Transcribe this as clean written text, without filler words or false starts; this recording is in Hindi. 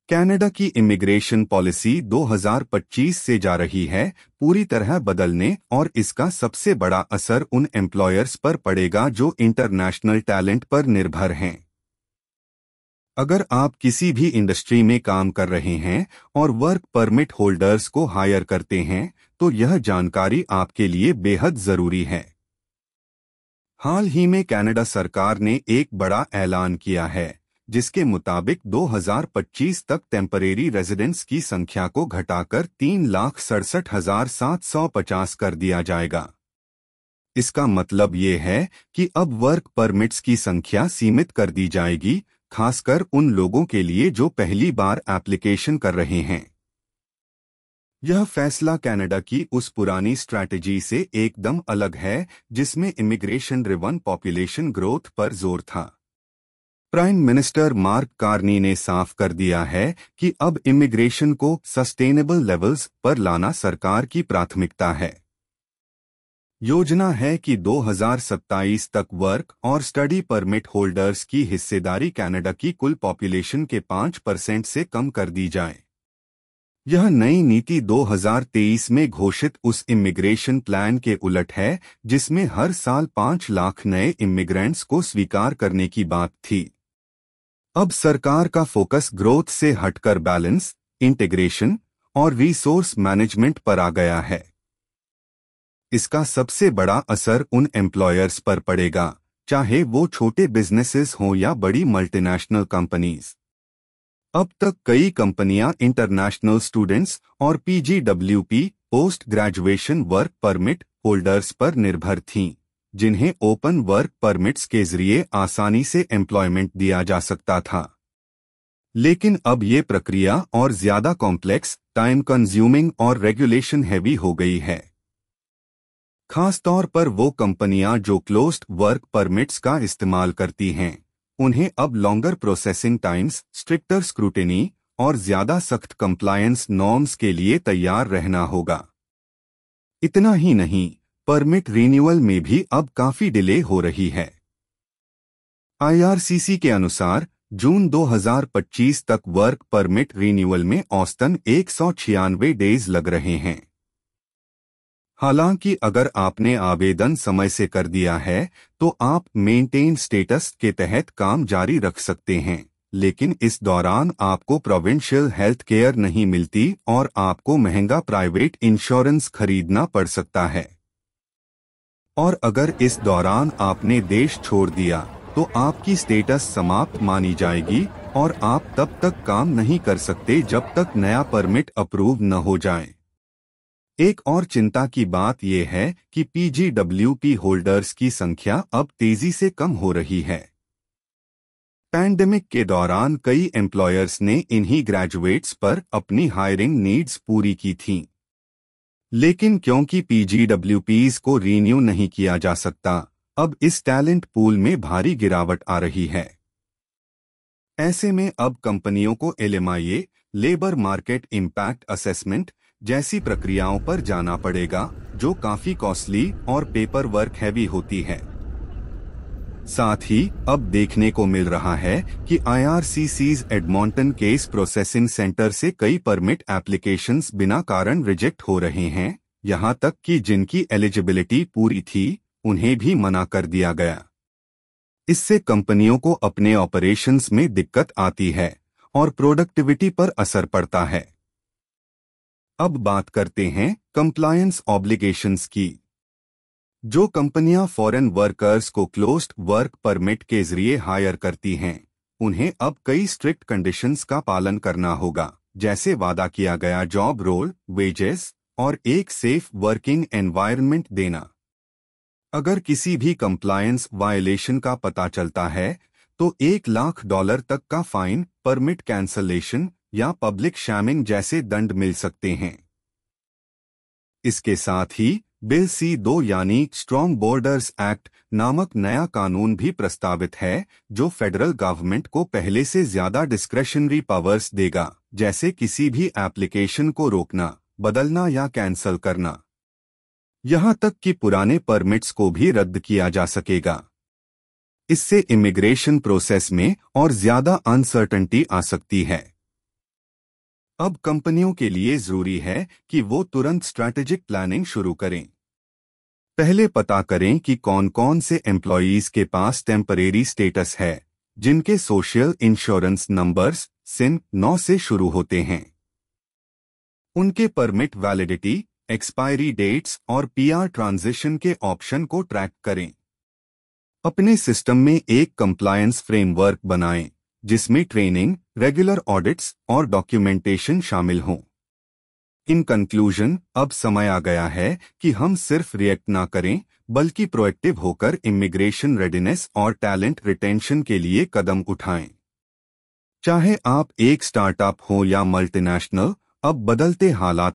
कनाडा की इमिग्रेशन पॉलिसी 2025 से जा रही है पूरी तरह बदलने और इसका सबसे बड़ा असर उन एम्प्लॉयर्स पर पड़ेगा जो इंटरनेशनल टैलेंट पर निर्भर हैं। अगर आप किसी भी इंडस्ट्री में काम कर रहे हैं और वर्क परमिट होल्डर्स को हायर करते हैं तो यह जानकारी आपके लिए बेहद जरूरी है। हाल ही में कनाडा सरकार ने एक बड़ा ऐलान किया है जिसके मुताबिक 2025 तक टेम्परेरी रेजिडेंट्स की संख्या को घटाकर 3,67,750 कर दिया जाएगा। इसका मतलब ये है कि अब वर्क परमिट्स की संख्या सीमित कर दी जाएगी, खासकर उन लोगों के लिए जो पहली बार एप्लीकेशन कर रहे हैं। यह फैसला कनाडा की उस पुरानी स्ट्रैटेजी से एकदम अलग है जिसमें इमिग्रेशन ड्रिवन पॉपुलेशन ग्रोथ पर जोर था। प्राइम मिनिस्टर मार्क कार्नी ने साफ कर दिया है कि अब इमिग्रेशन को सस्टेनेबल लेवल्स पर लाना सरकार की प्राथमिकता है। योजना है कि 2027 तक वर्क और स्टडी परमिट होल्डर्स की हिस्सेदारी कनाडा की कुल पॉपुलेशन के 5% से कम कर दी जाए। यह नई नीति 2023 में घोषित उस इमिग्रेशन प्लान के उलट है जिसमें हर साल 5 लाख नए इमिग्रेंट्स को स्वीकार करने की बात थी। अब सरकार का फोकस ग्रोथ से हटकर बैलेंस, इंटीग्रेशन और रिसोर्स मैनेजमेंट पर आ गया है। इसका सबसे बड़ा असर उन एम्प्लॉयर्स पर पड़ेगा, चाहे वो छोटे बिजनेसेस हों या बड़ी मल्टीनेशनल कंपनीज। अब तक कई कंपनियां इंटरनेशनल स्टूडेंट्स और PGWP post graduation work permit holders पर निर्भर थीं, जिन्हें ओपन वर्क परमिट्स के जरिए आसानी से एम्प्लॉयमेंट दिया जा सकता था। लेकिन अब ये प्रक्रिया और ज्यादा कॉम्प्लेक्स, टाइम कंज्यूमिंग और रेगुलेशन हैवी हो गई है। खासतौर पर वो कंपनियां जो क्लोज्ड वर्क परमिट्स का इस्तेमाल करती हैं, उन्हें अब longer processing times, stricter scrutiny और ज्यादा सख्त कंप्लायंस नॉर्म्स के लिए तैयार रहना होगा। इतना ही नहीं, परमिट रिन्यूअल में भी अब काफी डिले हो रही है। IRCC के अनुसार जून 2025 तक वर्क परमिट रिन्यूअल में औसतन 196 डेज लग रहे हैं। हालांकि अगर आपने आवेदन समय से कर दिया है तो आप मेंटेन स्टेटस के तहत काम जारी रख सकते हैं, लेकिन इस दौरान आपको प्रोविंशियल हेल्थ केयर नहीं मिलती और आपको महंगा प्राइवेट इंश्योरेंस खरीदना पड़ सकता है। और अगर इस दौरान आपने देश छोड़ दिया तो आपकी स्टेटस समाप्त मानी जाएगी और आप तब तक काम नहीं कर सकते जब तक नया परमिट अप्रूव न हो जाए। एक और चिंता की बात यह है कि PGWP होल्डर्स की संख्या अब तेजी से कम हो रही है। पैंडेमिक के दौरान कई एम्प्लॉयर्स ने इन्हीं ग्रेजुएट्स पर अपनी हायरिंग नीड्स पूरी की थीं। लेकिन क्योंकि PGWPs को रीन्यू नहीं किया जा सकता, अब इस टैलेंट पूल में भारी गिरावट आ रही है। ऐसे में अब कंपनियों को LMIA, labour market impact assessment जैसी प्रक्रियाओं पर जाना पड़ेगा, जो काफी कॉस्टली और पेपर वर्क हैवी होती है। साथ ही अब देखने को मिल रहा है कि IRCC's Edmonton case processing centre से कई परमिट एप्लीकेशंस बिना कारण रिजेक्ट हो रहे हैं, यहां तक कि जिनकी एलिजिबिलिटी पूरी थी उन्हें भी मना कर दिया गया। इससे कंपनियों को अपने ऑपरेशंस में दिक्कत आती है और प्रोडक्टिविटी पर असर पड़ता है। अब बात करते हैं कंप्लायंस ऑब्लिगेशंस की। जो कंपनियां फॉरेन वर्कर्स को क्लोज्ड वर्क परमिट के जरिए हायर करती हैं, उन्हें अब कई स्ट्रिक्ट कंडीशंस का पालन करना होगा, जैसे वादा किया गया जॉब रोल, वेजेस और एक सेफ वर्किंग एनवायरनमेंट देना। अगर किसी भी कंप्लायंस वायलेशन का पता चलता है तो $1,00,000 तक का फाइन, परमिट कैंसलेशन या पब्लिक शैमिंग जैसे दंड मिल सकते हैं। इसके साथ ही बिल C-2 यानी स्ट्रॉन्ग बॉर्डर्स एक्ट नामक नया कानून भी प्रस्तावित है, जो फेडरल गवर्नमेंट को पहले से ज्यादा डिस्क्रेशनरी पावर्स देगा, जैसे किसी भी एप्लीकेशन को रोकना, बदलना या कैंसल करना। यहां तक कि पुराने परमिट्स को भी रद्द किया जा सकेगा। इससे इमिग्रेशन प्रोसेस में और ज्यादा अनसर्टेनिटी आ सकती है। अब कंपनियों के लिए जरूरी है कि वो तुरंत स्ट्रैटेजिक प्लानिंग शुरू करें। पहले पता करें कि कौन कौन से एम्प्लॉयीज के पास टेम्परेरी स्टेटस है, जिनके सोशल इंश्योरेंस नंबर्स सिन 9 से शुरू होते हैं। उनके परमिट वैलिडिटी, एक्सपायरी डेट्स और पीआर ट्रांजिशन के ऑप्शन को ट्रैक करें। अपने सिस्टम में एक कंप्लायंस फ्रेमवर्क बनाएं, जिसमें ट्रेनिंग, रेगुलर ऑडिट्स और डॉक्यूमेंटेशन शामिल हों। इन कंक्लूजन, अब समय आ गया है कि हम सिर्फ रिएक्ट ना करें, बल्कि प्रोएक्टिव होकर इमिग्रेशन रेडिनेस और टैलेंट रिटेंशन के लिए कदम उठाएं। चाहे आप एक स्टार्टअप हो या मल्टीनेशनल, अब बदलते हालात